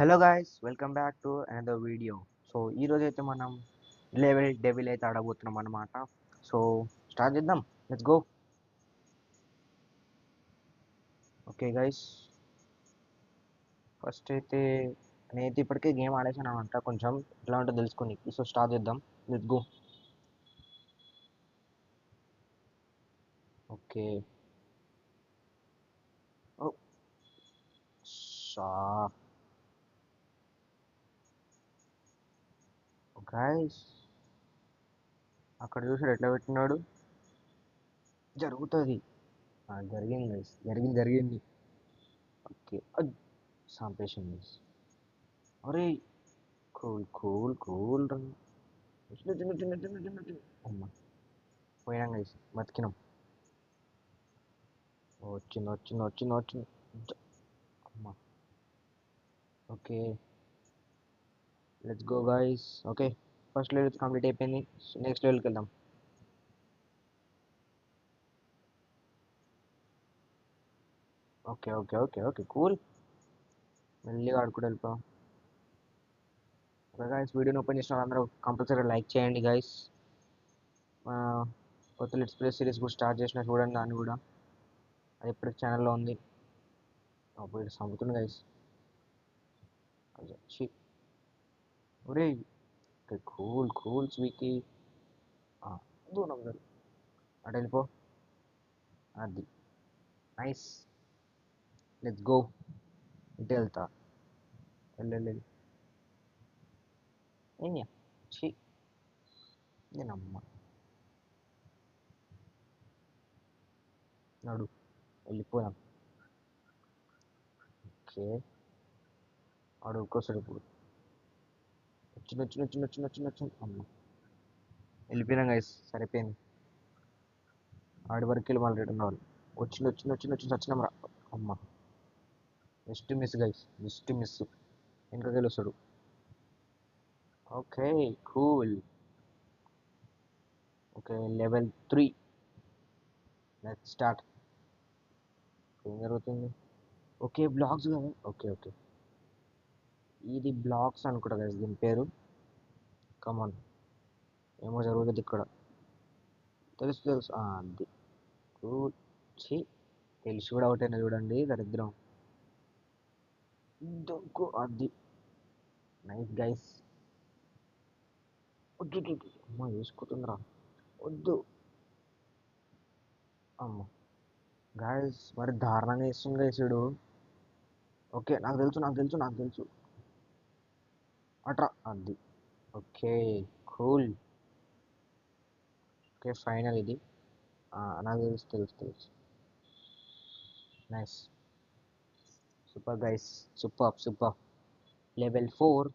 Hello guys, welcome back to another video. So ఈ రోజు అయితే మనం లెవెల్ డెవిల్ అయితే ఆడబోతున్నాం అన్నమాట. సో స్టార్ట్ చేద్దాం, let's go. Okay guys, first అయితే నేనైతే ఇప్పటికే గేమ్ ఆడేసాను అనమాట. కొంచెం ఎట్లా ఉంటుందో తెలుసుకొని, సో స్టార్ట్ చేద్దాం, లెట్స్ గో. ఓకే. ఓ షా గైస్, అక్కడ చూసాడు ఎట్లా పెట్టినాడు. జరుగుతుంది. జరిగింది గైస్, జరిగింది. ఓకే, సంపేషన్ గైస్. అరే, కూల్ కూల్ కూల్. చిన్న చిన్న చిన్న చిన్న చిన్న చిన్న అమ్మ, పోయినాం గైస్, బతికినాం. వచ్చింది. అమ్మ. Okay, let's go guys. Okay, first level complete అయిపోయింది. నెక్స్ట్ లెవెల్కి వెళ్దాం. Okay cool. మెల్లిగా ఆడుకుంటూ వెళ్ళిపోయాం. ఓకే గైస్, వీడియోని ఓపెన్ చేసిన అందరూ కంపల్సరీ లైక్ చేయండి గైస్. కొత్త లెట్స్ ప్లే సిరీస్ కూడా స్టార్ట్ చేసిన, చూడండి దాన్ని కూడా. అది ఇప్పటికి ఛానల్లో ఉంది. అప్పుడు చంపుతుంది గైస్. ఒరే, కూల్ స్వీటీ. దూరం అటు వెళ్ళిపో. అది నైస్. Let's go. ఇటు వెళ్తా. వెళ్ళు. ఏం ఛీ, నేనమ్మ. నడు, వెళ్ళిపోయాం. ఓకే, ఆడు ఒక్కోసారి ఇప్పుడు వచ్చిన అమ్మ. వెళ్ళిపోయినాం గైస్, సరిపోయింది. ఆడి వరకు వెళ్ళి మళ్ళీ రిటర్న్ రావాలి. వచ్చినాం రా. అమ్మ, just miss guys, just miss. వెనకకి వెళ్ళి వస్తాడు. Okay, cool. Okay, level 3. Let's start. ఏం జరుగుతుంది? ఓకే, బ్లాక్స్ కదా. ఓకే, ఇది బ్లాక్స్ అనుకుంటా గైస్ దీని పేరు. కమాన్, ఏమో జరుగుతుంది ఇక్కడ. తెలుసు. అది కూల్. ఛీ, తెలిసి కూడా అవుట్ అయినా చూడండి, దరిద్రం. దొంకు అది. Nice guys. వద్దు, అమ్మ వేసుకుంటుందిరా. వద్దు. అమ్మ, గాయస్ మరి దారుణంగా వేస్తుంది గైస్ వీడు. ఓకే, నాకు తెలుసు. అట్రా అది. Okay, cool. ఓకే, ఫైనల్ ఇది. నాకు తెలుసు. Nice. Super guys, super. Level 4.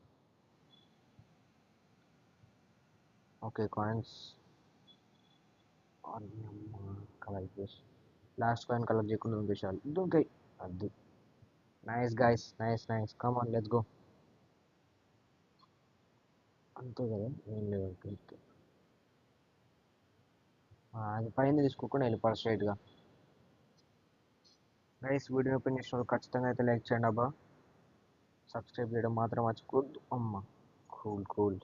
Okay, coins. Collect చేసి లాస్ట్ కాయిన్ కలెక్ట్ చేయకుండా దుంకేసాలి. దుంకాయి. అది. Nice guys, nice. Come on, let's go. అంతే కదా, ఏం లేదు. ఓకే. అది పైన తీసుకోకుండా వెళ్ళిపోవాలి స్ట్రైట్గా. గైస్, వీడియో ఓపెన్ చేసిన వాళ్ళు ఖచ్చితంగా అయితే లైక్ చేయండి అబ్బా. సబ్స్క్రైబ్ చేయడం మాత్రం మర్చిపోద్దు. అమ్మ, కూల్.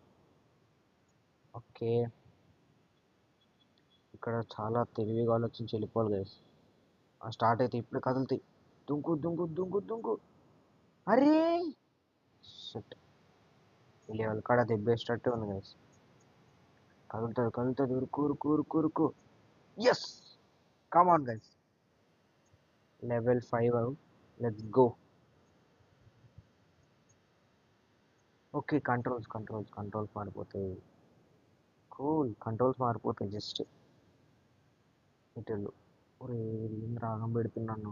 ఓకే, ఇక్కడ చాలా తెలివిగా ఆలోచించి వెళ్ళిపోవాలి గైస్. స్టార్ట్ అయితే ఇప్పుడు కదులుతాయి. దుంకు. అరే షట్, ఈ లెవెల్ కాడ దెబ్బేసేటట్టు ఉంది గైస్. కదులుతుంది. ఉరుకు. Yes, come on guys. Level 5. Let's go. Okay, controls మారిపోతాయి. కూల్, కంట్రోల్స్ మారిపోతాయి జస్ట్. ఇటు ఒరే, ఏం రాగం పెడుతున్నాను.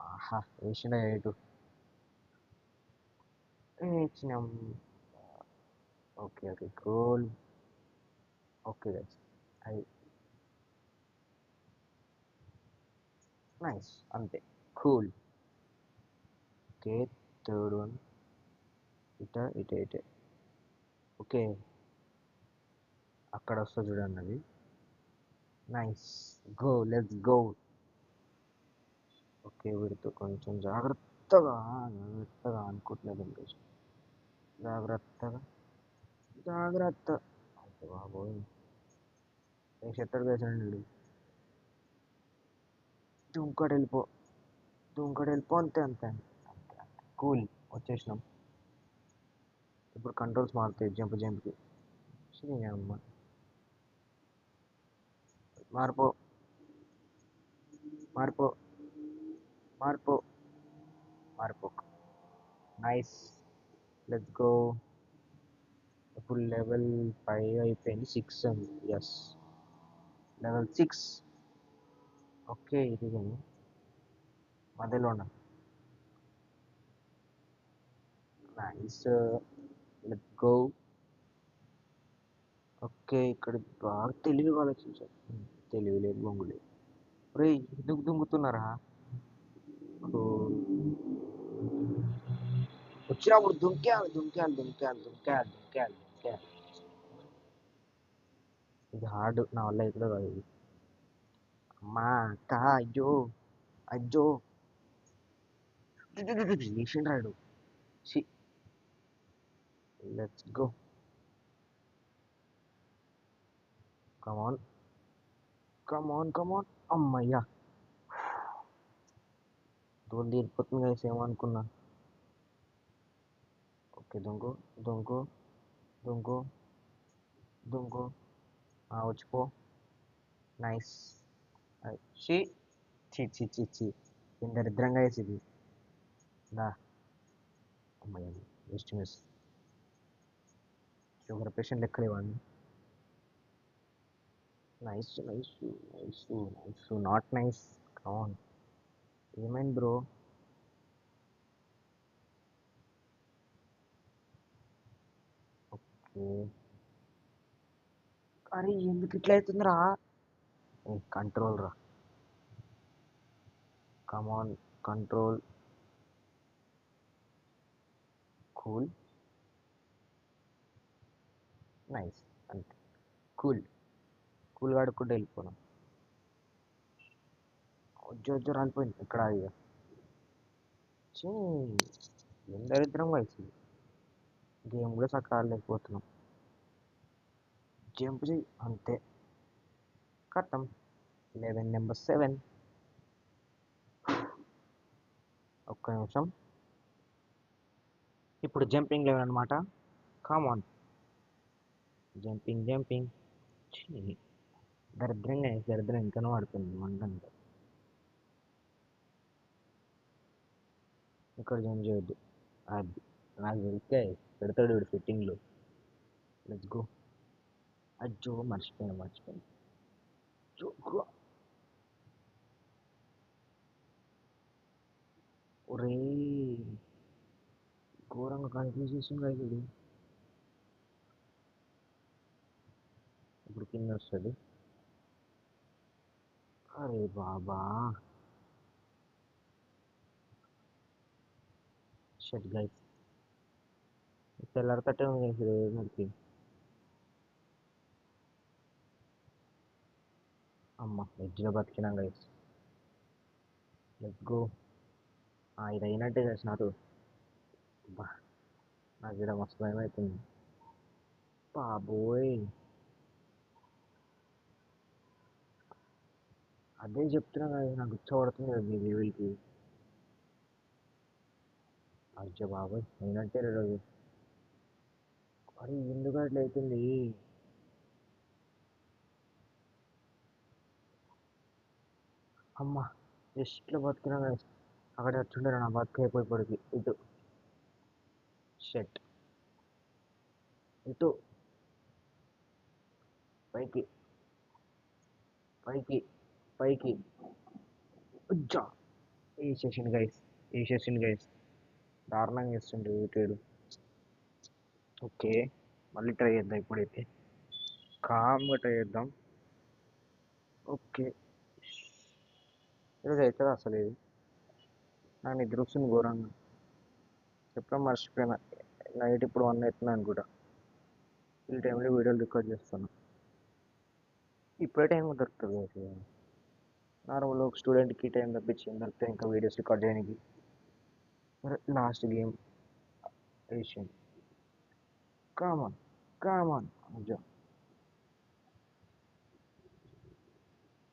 ఆహా, వేసిన ఎటు ఇచ్చినాం. Okay, cool. ఓకే గైస్, అది నైస్. అంతే, కూల్. Okay, third one. ఇటే. ఓకే, అక్కడ వస్తా చూడండి అది. నైస్. Let's go. ఓకే, వీడితో కొంచెం జాగ్రత్త. జాగ్రత్తగా అనుకోవట్లేదు ఇంగ్లీష్. జాగ్రత్తగా జాగ్రత్త. అయితే బాబోయ్, ఏ చెత్తడు వేసాడు వీడు. దుంకడు వెళ్ళిపో, దుంకడు వెళ్ళిపో, అంతే అంతే అంతే అంతే అంతే. కూల్. వచ్చేసినాం. ఇప్పుడు కంట్రోల్స్ మారుతాయి జంప్కి. అమ్మ మార్పు, మార్పు, మార్పు, మార్పు. నైస్. Let's go. ఇప్పుడు లెవెల్ 5 అయిపోయింది, 6 అండి. Yes, level 6. ఓకే, ఇది మధ్యలో ఉన్న నైస్. Let's go. ఓకే, ఇక్కడ బాగా తెలివిగా ఆలోచించారు. తెలివి లేదు, బొంగు లేదు. రే, ఎందుకు దుంగుతున్నారా? వచ్చినప్పుడు దుంకాలి దుంకాలి దుంకాలి దుంకాలి దుంకాలి దుంకాలి. ఇది హార్డ్, నా వల్ల అయితే కాదు ఇది. అమ్మా అక్క, అయ్యో అయ్యో, లేచిన రాడు. Let's go. Come on come on come on. అమ్మయ్యా, దూరం తీరిపోతుంది కదా, ఏమనుకున్నా. ఓకే, దొంగ దొంగ దొంగ దొంగ. వచ్చిపో. నైస్. షీ చి చి చి చి, ఎంత దరిద్రంగా వేసింది. దా. అమ్మయ్య, జస్ట్ మిస్. షుగర్ పేషెంట్ లెక్కలు ఇవ్వండి. Nice nice nice nice, not nice. Come on. ఏమైంది బ్రో? ఓకే. అరే, ఎందుకు ఇట్లా అవుతుందిరా? కంట్రోల్ రా. Come on, control. కూల్. నైస్. అంతే. కూల్. కూల్ ఆడుకుంటూ వెళ్ళిపోదాం. ఉజ్జు రాలిపోయింది ఇక్కడ. ఇక ఏం దరిద్రం వయసు. గేమ్ కూడా సక్క ఆడలేకపోతున్నాం. జంప్ చేయి అంతే. కట్టం. 11 నెంబర్ 7. ఒక్క నిమిషం. ఇప్పుడు జంపింగ్ లెవెల్ అనమాట. కామాన్. Jumping jumping. దరిద్రంగా దరిద్రం ఇంకనూ ఆడుతుంది వంటంతా. ఇక్కడ జంప్ చేయొద్దు. అది నాకు తెలిస్తే పెడతాడు వీడు ఫిట్టింగ్లు. Let's go. అజ్జో, మర్చిపోయాను. ఒరే, ఘోరంగా కన్ఫ్యూజ్ చేసింది వీడు. ఇప్పుడు కింద వస్తుంది. అరే బాబా, షట్ గైస్. తెల్లారితట్టే ఉంది. అమ్మ, ఎడ్జ్లో బతికినాం గైస్. Let's go. ఇది అయినట్టే చేసినారు. అబ్బా, నాకు ఇక్కడ మస్తు భయం అవుతుంది బాబోయ్. అదే చెప్తున్నా కదా, నాకు గుచ్చబడుతుంది కదా మీ లెవెల్కి. అయ్యో బాబోయ్, అయినట్టే రోజు. మరి ఎందుకు అట్లా అవుతుంది? అమ్మ, జస్ట్లో బతికినా కదా. అక్కడ వచ్చుంటారు నా బతుకు అయిపోయి ఇటు. షెట్. ఇటు. పైకి పైకి పైకి. ఉజ్జా. వేసేసిండు గైస్. దారుణంగా చేస్తుండే వీటేడు. ఓకే, మళ్ళీ ట్రై చేద్దాం ఇప్పుడైతే. కామ్గా ట్రై చేద్దాం. ఓకే, ఈరోజు అవుతుంది అసలు ఇది. నాకు నిద్ర వస్తుంది ఘోరంగా. చెప్పడం మర్చిపోయినా. నైట్ ఇప్పుడు 1 అవుతుంది అనుకుంటా. ఈ టైంలో వీడియోలు రికార్డ్ చేస్తాను. ఇప్పుడే టైం దొరుకుతుంది కదా. నార్మల్ ఒక స్టూడెంట్కి టైం తప్పించి ఏం దొరుకుతాయి ఇంకా వీడియోస్ రికార్డ్ చేయడానికి. Last game Asian. Come on come on.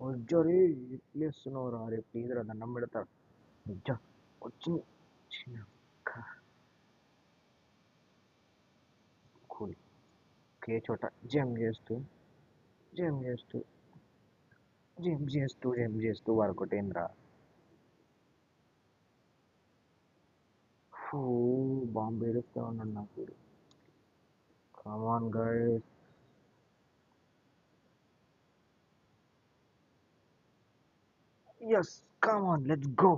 వజ్జరి ఎట్లేస్తున్నావు రా రే, ప్లీజ్ రా, దండం పెడతా. నిజ వచ్చింది. కూల్. ఒకే చోట జంప్ చేస్తూ జంప్ చేస్తూ జంప్ చేస్తూ వరకొటేంద్రా. ఫూ, బాంబు ఏడుస్తా ఉన్నాడు నాకు. Come on guys. Yes, come on let's go.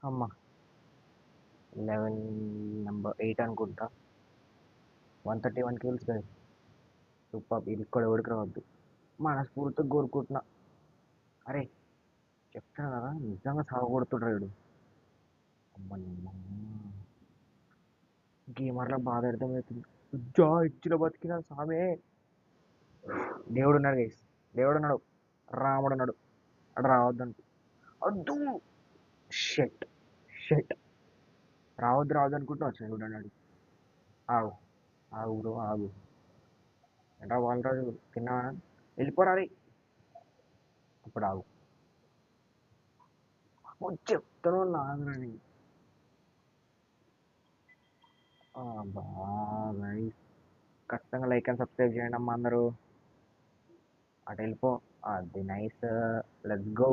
అమ్మా, 11 నెంబర్ 8 అనుకుంటా. 131 కిల్స్ గైస్. సూపర్. ఇది ఇక్కడ ఎవరికి రావద్దు, మనస్ఫూర్తిగా కోరుకుంటున్నా. అరే చెప్తాను కదా, నిజంగా సాగకూడుతుండ్రు వీడు. అమ్మా, గేమర్ల బాధ అర్థమవుతుంది. జా ఇచ్చిన బతికిన సామే. దేవుడు ఉన్నాడు గైస్, దేవుడు ఉన్నాడు, రాముడు ఉన్నాడు. అటు రావద్దంటు వద్దు. షెట్ షెట్. రావద్దు రావద్దు అనుకుంటూ వచ్చాను చూడండి అన్నాడు. ఆగు ఆగు బ్రో ఆగు. ఎంట్రా బాలరాజు, తిన్నావా? వెళ్ళిపోరా రే. ఇప్పుడు ఆగు. చెప్తాను నాగరని. బాగా ఖచ్చితంగా లైక్ అండ్ సబ్స్క్రైబ్ చేయండి అమ్మా అందరూ. అటు వెళ్ళిపో. అది నైస్. Let's go.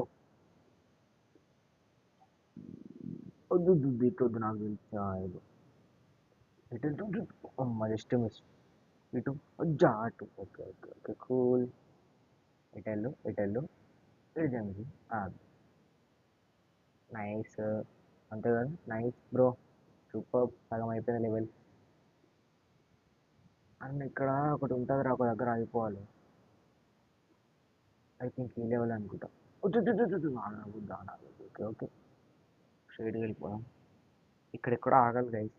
వద్దు వద్దు ఇటు వద్దు, నాకు తెలుసు. ఇటు ఇటు అమ్మ, జస్ట్ మిస్. ఇటు వద్దా అటు. Okay okay okay cool. ఇటెళ్ళు ఇటెళ్ళు. ఇటు జంగి. నైస్. అంతే కదా, నైస్ బ్రో. సూపర్. సగం అయిపోయింది లెవెల్. అండ్ ఇక్కడ ఒకటి ఉంటుంది రా, ఒక దగ్గర అయిపోవాలి. ఐ థింక్ ఈ లెవెల్ అనుకుంటా. Okay okay. స్ట్రైట్గా వెళ్ళిపోదాం. ఇక్కడెక్కడ ఆగాలి గైస్.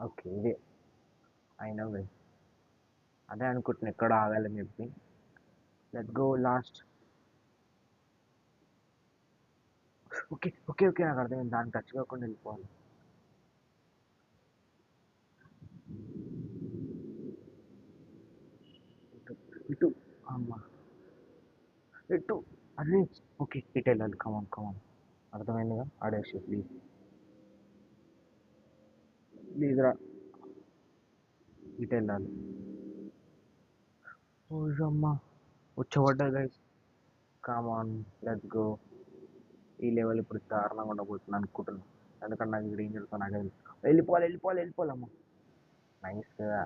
ఓకే ఇదే అయినా గైస్. అదే అనుకుంటున్నా ఎక్కడ ఆగాలని చెప్పి. Let go last. Okay okay okay, నాకు అర్థమైంది. దాన్ని టచ్ కాకుండా వెళ్ళిపోవాలి. ఇటు ఇటు. అమ్మ ఇటు. అరే ఓకే, ఇటు వెళ్ళాలి. కమాన్ కమాన్. అర్థమైందిగా, ఆడేసి ప్లీజ్. ప్లీజ్ రా. ఇటు వెళ్ళాలి. ఓజమ్మా, వచ్చబడ్డా గైస్. Come on let's go. ఈ లెవెల్ ఇప్పుడు దారుణంగా ఉండబోతుంది అనుకుంటున్నాను. ఎందుకంటే నాకు ఇక్కడ ఏం జరుగుతుంది నాకు తెలుసు. వెళ్ళిపోవాలి వెళ్ళిపోవాలి వెళ్ళిపోవాలమ్మా. నైస్గా.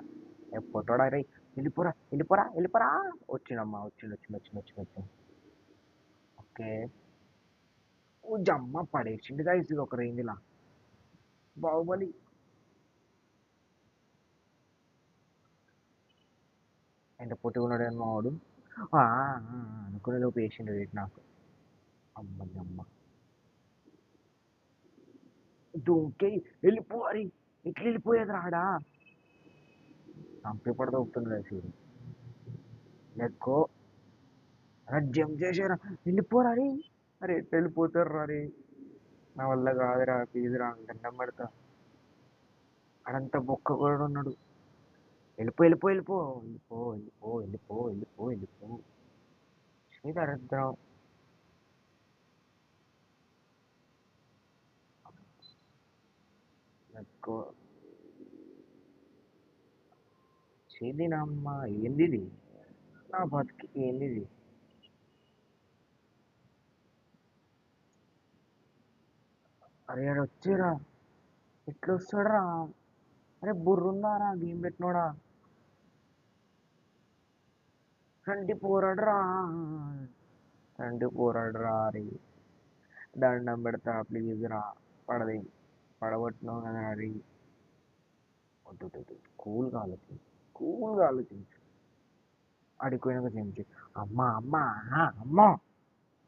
పొట్టోడా రే. వెళ్ళిపోరా వెళ్ళిపోరా వెళ్ళిపోరా. వచ్చిండమ్మా, వచ్చిండు వచ్చిండు వచ్చిండు వచ్చిండు వచ్చిండు. ఓకే. ఓ జమ్మ పడేసిండు గైస్ ఇది ఒక రేంజ్లా. బాహుబలి. ఎంత పొట్టిగా ఉన్నాడేమో వాడు. అనుకునే లోపు వేసిండు వెయిట్ నాకు. అమ్మని అమ్మ. దూకే. వెళ్ళిపోవాలి. ఎట్లా వెళ్ళిపోయేది రాడా. చంపి పడదవుతుంది గైస్ ఇది. లెక్కో. అరే జంప్ చేసారా. వెళ్ళిపోరా రే. అరే ఎట్లా వెళ్ళిపోతారు రా రే. నా వల్ల కాదురా, ప్లీజ్ రా, దండం పెడతా. అడంతా బొక్క కూడా ఉన్నాడు. వెళ్ళిపో వెళ్ళిపో వెళ్ళిపో వెళ్ళిపో వెళ్ళిపో వెళ్ళిపో వెళ్ళిపో వెళ్ళిపో. శ్రీధరద్రం. లెక్కో. చేదినమ్మ. ఏంది ఇది, నా బతికి ఏంది ఇది. అరే అరే వచ్చేరా. ఎట్లా వస్తాడరా. అరే బుర్రుందారా గేమ్ పెట్టినోడా. రండి పోరాడరా. రండి పోరాడరా రే. దండం పెడతా ప్లీజ్ రా. పడది. పడగొట్టినావు కదా రే. వద్దు వద్దు వద్దు. కూల్గా ఆలోచించు, కూల్గా ఆలోచించు. అడిగిపోయినాక చెంచి. అమ్మా అమ్మా అమ్మా.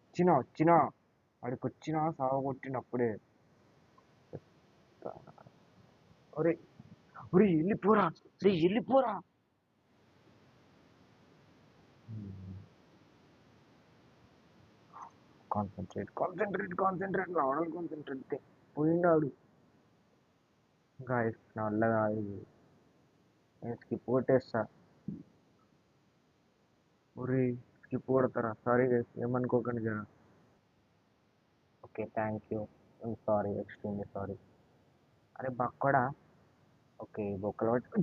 వచ్చినా వచ్చినా. వాడికి వచ్చినా సాగొట్టినప్పుడే. ఒరే ఒరే వెళ్ళిపోరా. రే వెళ్ళిపోరా. కాన్సన్ట్రేట్ కాన్సన్ట్రేట్ కాన్సన్ట్రేట్ రావడం కాన్సన్ట్రేట్ పోయినాడు. గాయస్ నా వల్ల కాదు ఇది. నేను స్కిప్ కొట్టేస్తా. ఒరే స్కిప్ కొడతారా? సారీ గైస్, ఏమనుకోకండి జర. Okay thank you. Sorry, extremely sorry. అరే బక్కడా. ఓకే బొక్కలు పట్టి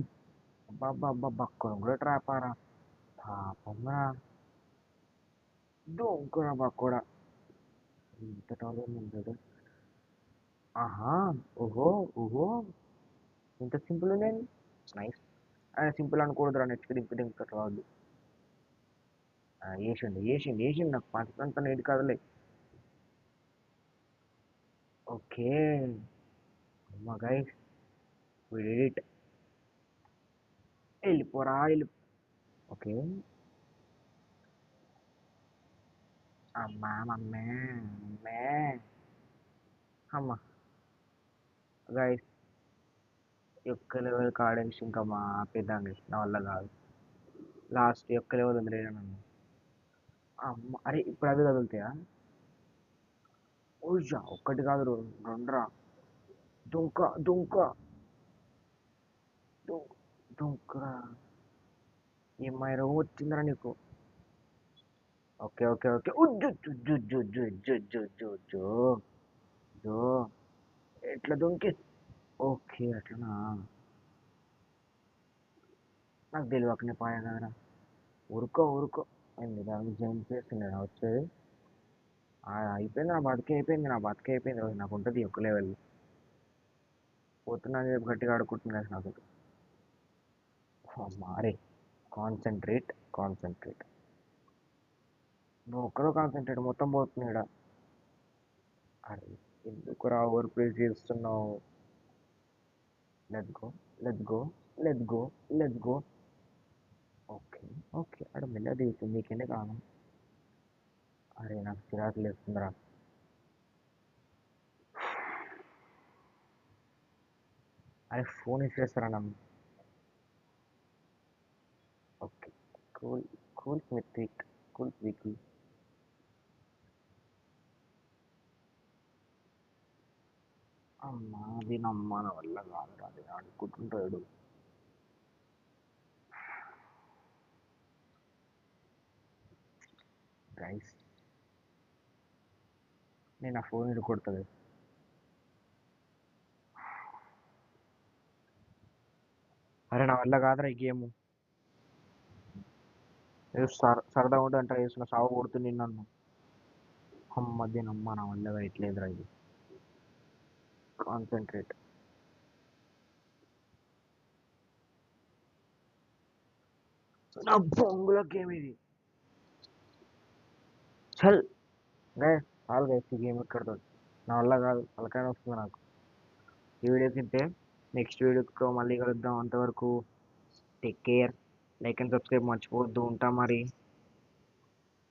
అబ్బా అబ్బా బక్కను కూడా ట్రాపారా. పాపంరా. దొంగరా బక్కడా. ఇంత టాలెంట్ ఉంటాడు. ఆహా. ఓహో. ఓహో. ఇంత సింపుల్ నేను. నైస్. సింపుల్ అనకూడదురా, నెక్స్ట్ డింక్ డింక్ రాదు. వేసిండు నాకు పాకిస్తాన్ తన ఏది కాదులే. ఓకే. అమ్మా గైస్, వి డిడ్ ఇట్. వెళ్ళిపోరా వెళ్ళి. ఓకే. అమ్మా మమ్మే మమ్మే. అమ్మా గైస్, యొక్క లెవెల్ కాడేసి ఇంకా మా ఆపేద్దాం గైస్, నా వల్ల కాదు. లాస్ట్ యొక్క లెవెల్ ఉంది నన్ను. అమ్మ అరే ఇప్పుడు అవి కదులుతాయా? ఓయ్యా ఒక్కటి కాదు రెండురా. దుంక దుంక దుంకరా. ఏమై రోగం వచ్చిందిరా నీకు? Okay okay okay. జో జో ఎట్లా దుంకి. ఓకే అట్లనా. నాకు తెలియకనే పాయా కదరా. ఊరుకో ఊరుకో. ఏంది దానికి జంప్ చేస్తుండే వచ్చేది. అయిపోయింది నా బతికే అయిపోయింది, నా బతికే అయిపోయింది. నాకు ఉంటుంది ఒక్క లెవెల్. పోతున్నా అని చెప్పి గట్టిగా ఆడుకుంటున్నా నాకు. అరే కాన్సన్ట్రేట్ కాన్సన్ట్రేట్. నువ్వు ఒక్కరో కాన్సన్ట్రేట్ మొత్తం పోతుంది ఇక్కడ. అరే ఎందుకురా ఓవర్ ప్లేస్ చేస్తున్నావు? Let's go let's go let's go let's go. Okay okay అక్కడ మెల్లగా దిగుతుంది నీకెందుకు కాను. అరే నాకు చిరాకు లేస్తుందిరా. అరే ఫోన్ ఇచ్చేస్తారా నన్ను. ఓకే. కూల్ కూల్ స్మిత్ కూల్ స్విక్. అమ్మా దీని అమ్మ నా వల్ల కాదురా, అది ఆడుకుంటుంటాడు. గైస్ నేను ఆ ఫోన్ ఇది కొడుతుంది. అరే నా వల్ల కాదురా ఈ గేమ్. ఏదో సరదా ఉంటుంది అంటే వేసిన సాగు కొడుతుంది నన్ను. అమ్మ దీని అమ్మ నా వల్ల వేయట్లేదురా ఇది. కాన్సన్ట్రేట్. నా బొంగుల గేమ్ ఇది. చల్ గైస్, చాలు గైస్ ఈ గేమ్ ఇక్కడితో. నా వల్ల కాదు, తలకాయ వస్తుంది నాకు. ఈ వీడియో తింటే నెక్స్ట్ వీడియోతో మళ్ళీ కలుద్దాం. అంతవరకు take care. Like and subscribe మర్చిపోవద్దు. ఉంటా మరి.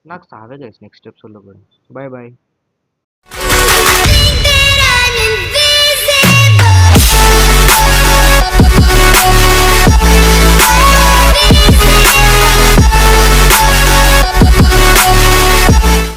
నాకు సావే గైస్ నెక్స్ట్ ఎపిసోడ్లో కూడా. Bye bye.